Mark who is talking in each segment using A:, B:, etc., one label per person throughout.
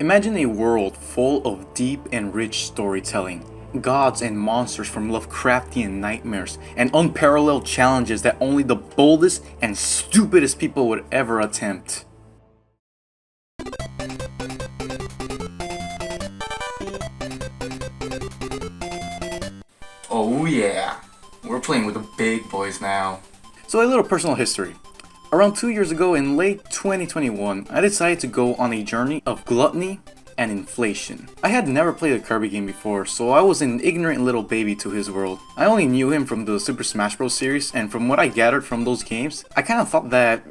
A: Imagine a world full of deep and rich storytelling, gods and monsters from Lovecraftian nightmares, and unparalleled challenges that only the boldest and stupidest people would ever attempt. Oh yeah, we're playing with the big boys now. So a little personal history. Around 2 years ago in late 2021, I decided to go on a journey of gluttony and inflation. I had never played a Kirby game before, so I was an ignorant little baby to his world. I only knew him from the Super Smash Bros. Series, and from what I gathered from those games, I kind of thought that,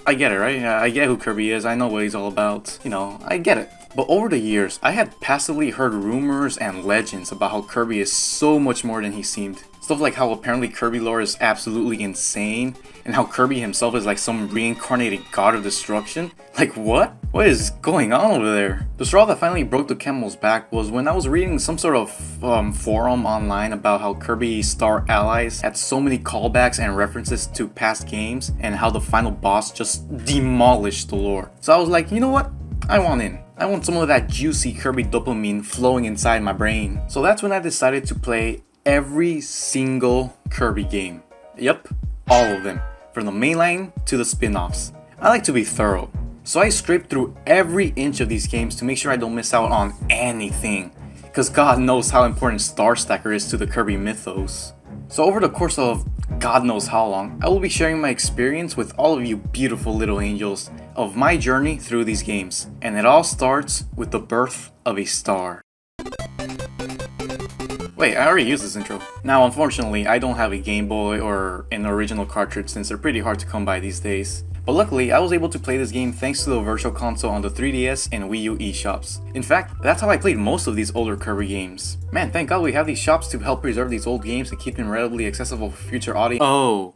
A: I get it, right? I get who Kirby is, I know what he's all about, I get it. But over the years, I had passively heard rumors and legends about how Kirby is so much more than he seemed. Stuff like how apparently Kirby lore is absolutely insane, and how Kirby himself is like some reincarnated god of destruction. Like what? What is going on over there? The straw that finally broke the camel's back was when I was reading some sort of forum online about how Kirby Star Allies had so many callbacks and references to past games, and how the final boss just demolished the lore. So I was like, you know what? I want in. I want some of that juicy Kirby dopamine flowing inside my brain. So that's when I decided to play every single Kirby game. Yep, all of them. From the mainline to the spin-offs. I like to be thorough. So I scraped through every inch of these games to make sure I don't miss out on anything. Cause God knows how important Star Stacker is to the Kirby mythos. So over the course of God knows how long, I will be sharing my experience with all of you beautiful little angels of my journey through these games. And it all starts with the birth of a star. Wait, I already used this intro. Now, unfortunately, I don't have a Game Boy or an original cartridge since they're pretty hard to come by these days. But luckily, I was able to play this game thanks to the Virtual Console on the 3DS and Wii U eShops. In fact, that's how I played most of these older Kirby games. Man, thank God we have these shops to help preserve these old games and keep them readily accessible for future audience. Oh.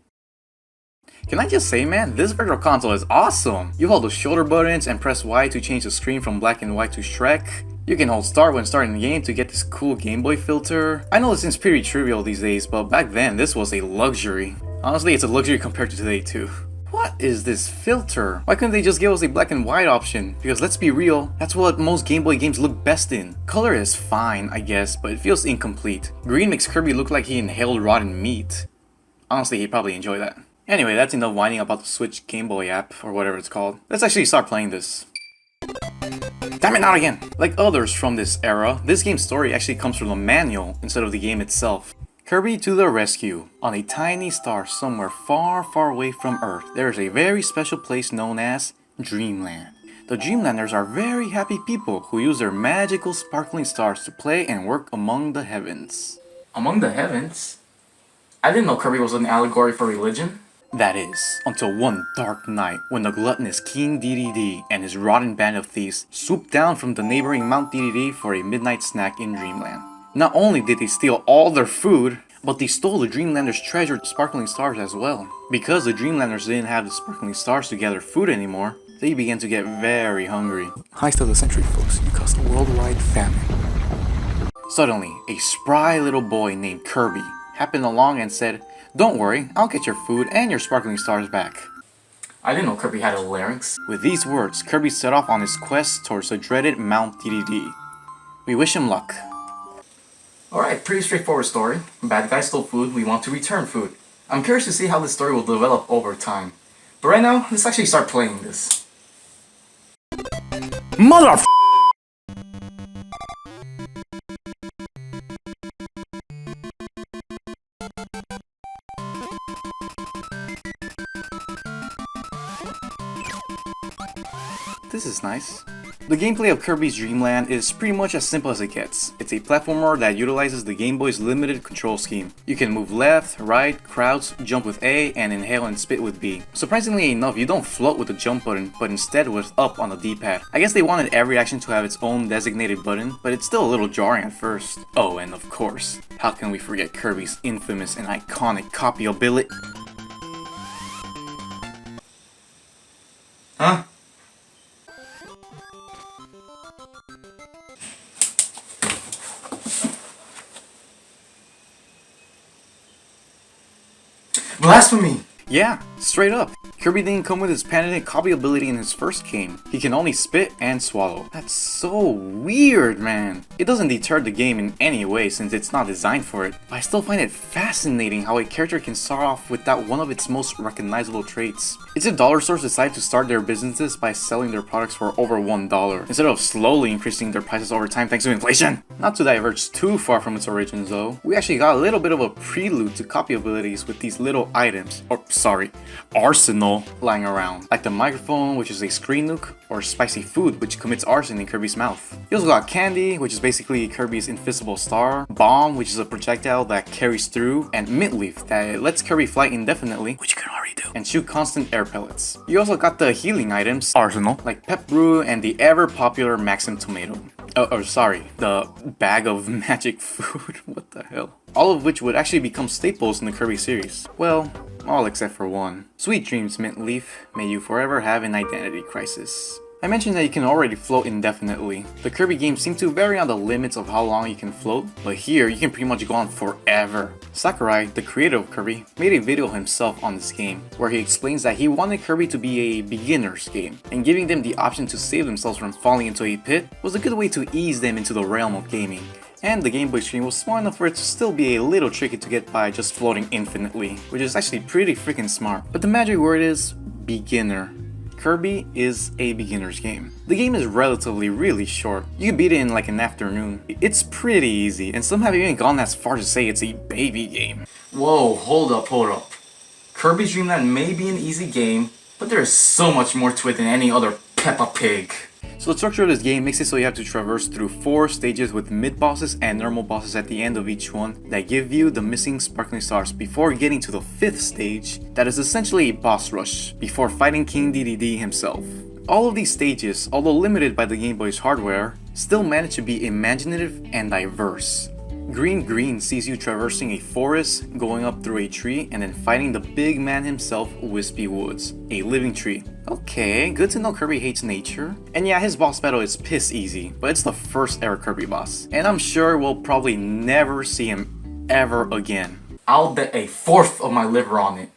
A: Can I just say, man, this Virtual Console is awesome! You hold the shoulder buttons and press Y to change the screen from black and white to Shrek. You can hold start when starting the game to get this cool Game Boy filter. I know this seems pretty trivial these days, but back then this was a luxury. Honestly, it's a luxury compared to today too. What is this filter? Why couldn't they just give us a black and white option? Because let's be real, that's what most Game Boy games look best in. Color is fine, I guess, but it feels incomplete. Green makes Kirby look like he inhaled rotten meat. Honestly, he'd probably enjoy that. Anyway, that's enough whining about the Switch Game Boy app, or whatever it's called. Let's actually start playing this. Damn it, not again! Like others from this era, this game's story actually comes from the manual instead of the game itself. Kirby to the rescue. On a tiny star somewhere far, far away from Earth, there is a very special place known as Dreamland. The Dreamlanders are very happy people who use their magical sparkling stars to play and work among the heavens. Among the heavens? I didn't know Kirby was an allegory for religion. That is, until one dark night when the gluttonous King DDD and his rotten band of thieves swooped down from the neighboring Mount DDD for a midnight snack in Dreamland. Not only did they steal all their food, but they stole the Dreamlanders' treasured sparkling stars as well. Because the Dreamlanders didn't have the sparkling stars to gather food anymore, they began to get very hungry.
B: Heist of the century, folks. You caused a worldwide famine.
A: Suddenly, a spry little boy named Kirby happened along and said, "Don't worry, I'll get your food and your sparkling stars back." I didn't know Kirby had a larynx. With these words, Kirby set off on his quest towards the dreaded Mount DDD. We wish him luck. Alright, pretty straightforward story. Bad guy stole food, we want to return food. I'm curious to see how this story will develop over time. But right now, let's actually start playing this. Mother. This is nice. The gameplay of Kirby's Dream Land is pretty much as simple as it gets. It's a platformer that utilizes the Game Boy's limited control scheme. You can move left, right, crouch, jump with A, and inhale and spit with B. Surprisingly enough, you don't float with the jump button, but instead with up on the D-pad. I guess they wanted every action to have its own designated button, but it's still a little jarring at first. Oh, and of course, how can we forget Kirby's infamous and iconic copy ability? Huh? Blasphemy! Yeah, straight up. Kirby didn't come with his patented copy ability in his first game. He can only spit and swallow. That's so weird, man. It doesn't deter the game in any way since it's not designed for it, but I still find it fascinating how a character can start off without one of its most recognizable traits. It's if dollar stores decide to start their businesses by selling their products for over $1, instead of slowly increasing their prices over time thanks to inflation. Not to diverge too far from its origins though, we actually got a little bit of a prelude to copy abilities with these little items, or sorry, arsenal lying around, like the microphone, which is a screen nuke, or spicy food, which commits arson in Kirby's mouth. You also got candy, which is basically Kirby's invisible star, bomb, which is a projectile that carries through, and mint leaf that lets Kirby fly indefinitely, which you can already do, and shoot constant air pellets. You also got the healing items, arsenal, like pep brew and the ever popular Maxim tomato. The bag of magic food. What the hell? All of which would actually become staples in the Kirby series. Well, all except for one. Sweet dreams, Mint Leaf. May you forever have an identity crisis. I mentioned that you can already float indefinitely. The Kirby games seem to vary on the limits of how long you can float, but here you can pretty much go on forever. Sakurai, the creator of Kirby, made a video himself on this game, where he explains that he wanted Kirby to be a beginner's game, and giving them the option to save themselves from falling into a pit was a good way to ease them into the realm of gaming. And the Game Boy screen was small enough for it to still be a little tricky to get by just floating infinitely, which is actually pretty freaking smart. But the magic word is beginner. Kirby is a beginner's game. The game is relatively really short. You can beat it in like an afternoon. It's pretty easy, and some have even gone as far to say it's a baby game. Whoa, hold up. Kirby's Dream Land may be an easy game, but there is so much more to it than any other Peppa Pig. So the structure of this game makes it so you have to traverse through 4 stages with mid-bosses and normal bosses at the end of each one that give you the missing sparkling stars before getting to the 5th stage that is essentially a boss rush before fighting King DDD himself. All of these stages, although limited by the Game Boy's hardware, still manage to be imaginative and diverse. Green sees you traversing a forest, going up through a tree, and then fighting the big man himself, Wispy Woods, a living tree. Okay, good to know Kirby hates nature. And yeah, his boss battle is piss easy, but it's the first ever Kirby boss, and I'm sure we'll probably never see him ever again. I'll bet a fourth of my liver on it.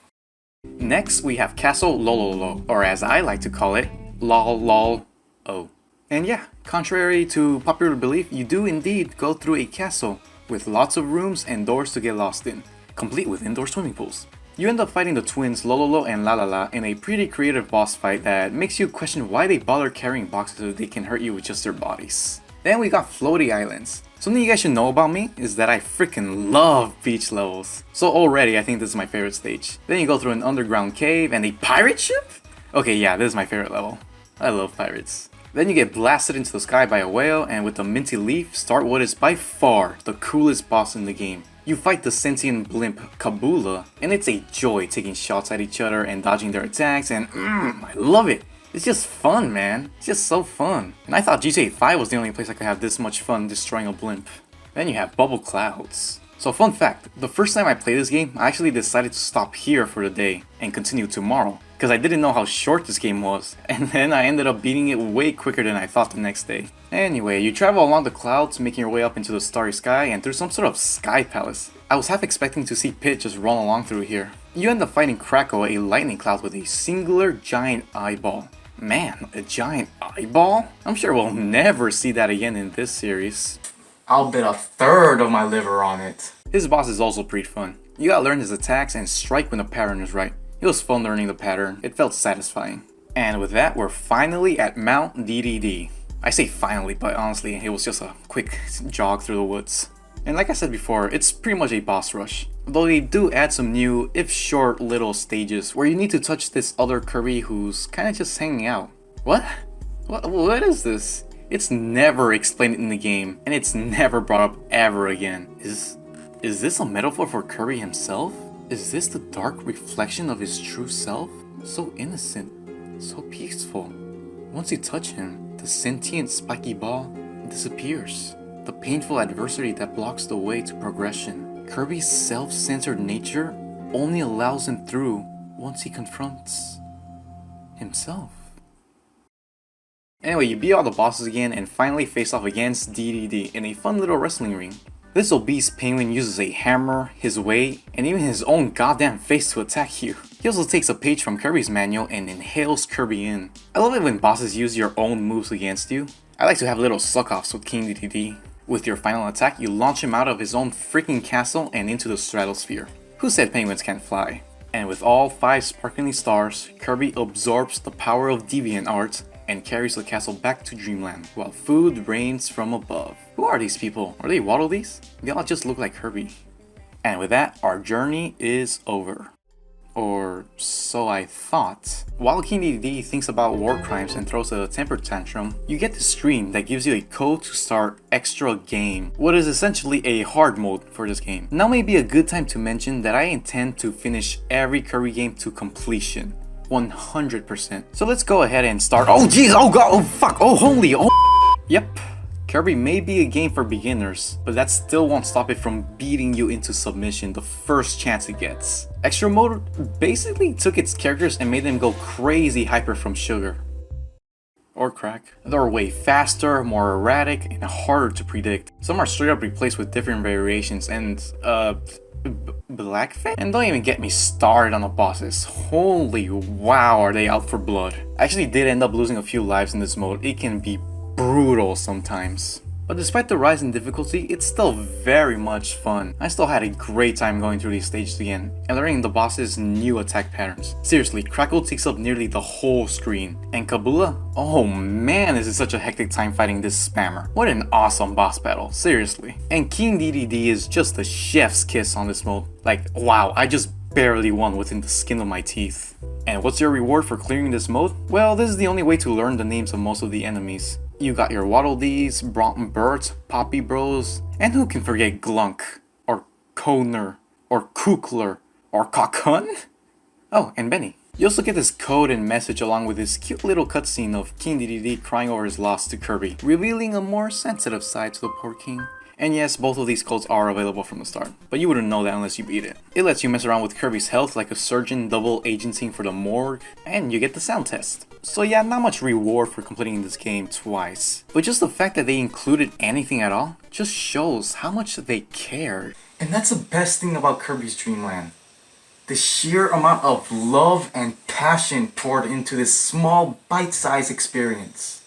A: Next, we have Castle Lololo, or as I like to call it, Lol-Lol-O. And yeah, contrary to popular belief, you do indeed go through a castle with lots of rooms and doors to get lost in, complete with indoor swimming pools. You end up fighting the twins Lololo and Lalala in a pretty creative boss fight that makes you question why they bother carrying boxes so they can hurt you with just their bodies. Then we got Floaty Islands. Something you guys should know about me is that I freaking love beach levels. So already I think this is my favorite stage. Then you go through an underground cave and a pirate ship? Okay, yeah, this is my favorite level. I love pirates. Then you get blasted into the sky by a whale, and with the minty leaf, start what is by far the coolest boss in the game. You fight the sentient blimp Kabula, and it's a joy taking shots at each other and dodging their attacks, and I love it. It's just fun, man. It's just so fun. And I thought GTA 5 was the only place I could have this much fun destroying a blimp. Then you have Bubble Clouds. So fun fact, the first time I played this game, I actually decided to stop here for the day and continue tomorrow, because I didn't know how short this game was, and then I ended up beating it way quicker than I thought the next day. Anyway, you travel along the clouds, making your way up into the starry sky and through some sort of sky palace. I was half expecting to see Pit just run along through here. You end up fighting Krakow, a lightning cloud with a singular giant eyeball. Man, a giant eyeball? I'm sure we'll never see that again in this series. I'll bet a third of my liver on it. His boss is also pretty fun. You gotta learn his attacks and strike when the pattern is right. It was fun learning the pattern, it felt satisfying. And with that, we're finally at Mount DDD. I say finally, but honestly, it was just a quick jog through the woods. And like I said before, it's pretty much a boss rush. Though they do add some new, if short, little stages where you need to touch this other Kirby who's kinda just hanging out. What? What is this? It's never explained in the game, and it's never brought up ever again. Is this a metaphor for Kirby himself? Is this the dark reflection of his true self? So innocent, so peaceful. Once you touch him, the sentient spiky ball disappears. The painful adversity that blocks the way to progression. Kirby's self-centered nature only allows him through once he confronts himself. Anyway, you beat all the bosses again and finally face off against DDD in a fun little wrestling ring. This obese penguin uses a hammer, his weight, and even his own goddamn face to attack you. He also takes a page from Kirby's manual and inhales Kirby in. I love it when bosses use your own moves against you. I like to have little suck-offs with King Dedede. With your final attack, you launch him out of his own freaking castle and into the stratosphere. Who said penguins can't fly? And with all 5 sparkling stars, Kirby absorbs the power of deviant art and carries the castle back to Dreamland, while food rains from above. Who are these people? Are they Waddle Dees? They all just look like Kirby. And with that, our journey is over. Or so I thought. While King Dedede thinks about war crimes and throws a temper tantrum, you get this screen that gives you a code to start extra game, what is essentially a hard mode for this game. Now may be a good time to mention that I intend to finish every Kirby game to completion. 100%. So let's go ahead and start. Oh jeez, oh god, oh fuck, oh holy, oh. Yep. Kirby may be a game for beginners, but that still won't stop it from beating you into submission the first chance it gets. Extra mode basically took its characters and made them go crazy hyper from sugar. Or crack. They're way faster, more erratic, and harder to predict. Some are straight up replaced with different variations and, blackface? And don't even get me started on the bosses. Holy wow, are they out for blood. I actually did end up losing a few lives in this mode. It can be brutal sometimes. But despite the rise in difficulty, it's still very much fun. I still had a great time going through these stages again, and learning the boss's new attack patterns. Seriously, Crackle takes up nearly the whole screen. And Kabula? Oh man, this is such a hectic time fighting this spammer. What an awesome boss battle, seriously. And King Dedede is just a chef's kiss on this mode. Like, wow, I just barely won within the skin of my teeth. And what's your reward for clearing this mode? Well, this is the only way to learn the names of most of the enemies. You got your Waddle Dees, Bronton Burt, Poppy Bros, and who can forget Glunk, or Koner, or Kukler, or Cockun? Oh, and Benny. You also get this code and message along with this cute little cutscene of King Dedede crying over his loss to Kirby, revealing a more sensitive side to the poor king. And yes, both of these codes are available from the start, but you wouldn't know that unless you beat it. It lets you mess around with Kirby's health like a surgeon double agenting for the morgue, and you get the sound test. So yeah, not much reward for completing this game twice, but just the fact that they included anything at all just shows how much they cared. And that's the best thing about Kirby's Dream Land. The sheer amount of love and passion poured into this small bite-sized experience.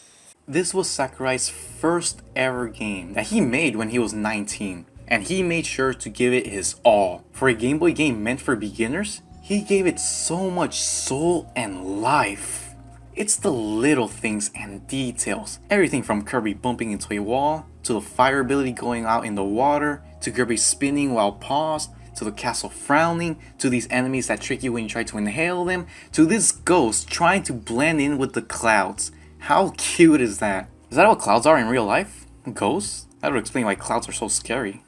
A: This was Sakurai's first ever game that he made when he was 19, and he made sure to give it his all. For a Game Boy game meant for beginners, he gave it so much soul and life. It's the little things and details, everything from Kirby bumping into a wall, to the fire ability going out in the water, to Kirby spinning while paused, to the castle frowning, to these enemies that trick you when you try to inhale them, to this ghost trying to blend in with the clouds. How cute is that? Is that what clouds are in real life? Ghosts? That would explain why clouds are so scary.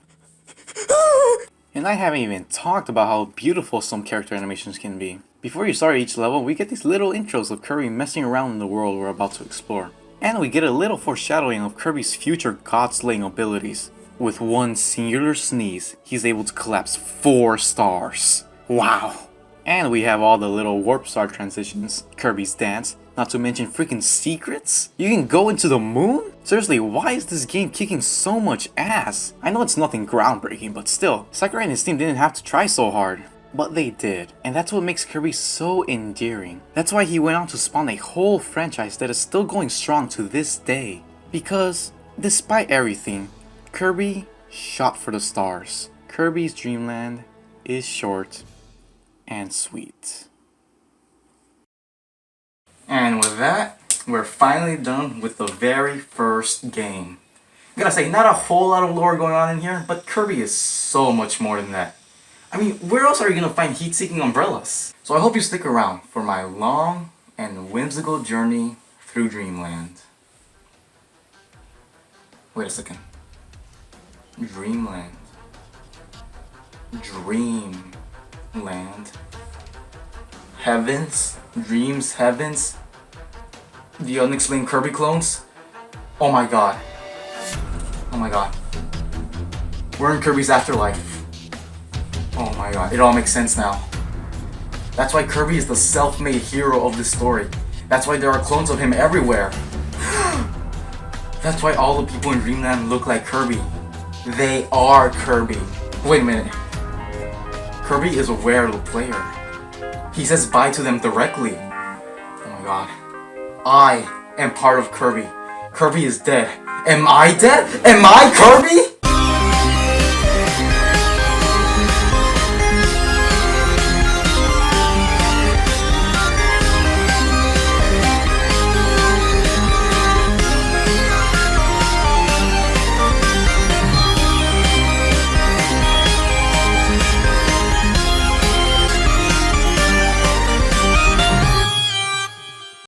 A: And I haven't even talked about how beautiful some character animations can be. Before you start each level, we get these little intros of Kirby messing around in the world we're about to explore. And we get a little foreshadowing of Kirby's future god-slaying abilities. With one singular sneeze, he's able to collapse 4 stars. Wow! And we have all the little warp star transitions, Kirby's dance, not to mention freaking secrets? You can go into the moon? Seriously, why is this game kicking so much ass? I know it's nothing groundbreaking, but still, Sakurai and his team didn't have to try so hard. But they did, and that's what makes Kirby so endearing. That's why he went on to spawn a whole franchise that is still going strong to this day. Because, despite everything, Kirby shot for the stars. Kirby's Dream Land is short and sweet. And with that, we're finally done with the very first game. I gotta say, not a whole lot of lore going on in here, but Kirby is so much more than that. I mean, where else are you gonna find heat-seeking umbrellas? So I hope you stick around for my long and whimsical journey through Dreamland. Wait a second. Dreamland. Dreamland. Heavens? Dreams, heavens? The unexplained Kirby clones? Oh my god. Oh my god. We're in Kirby's afterlife. Oh my god, it all makes sense now. That's why Kirby is the self-made hero of this story. That's why there are clones of him everywhere. That's why all the people in Dreamland look like Kirby. They are Kirby. Wait a minute. Kirby is aware of the player. He says bye to them directly. Oh my god. I am part of Kirby. Kirby is dead. Am I dead? Am I Kirby?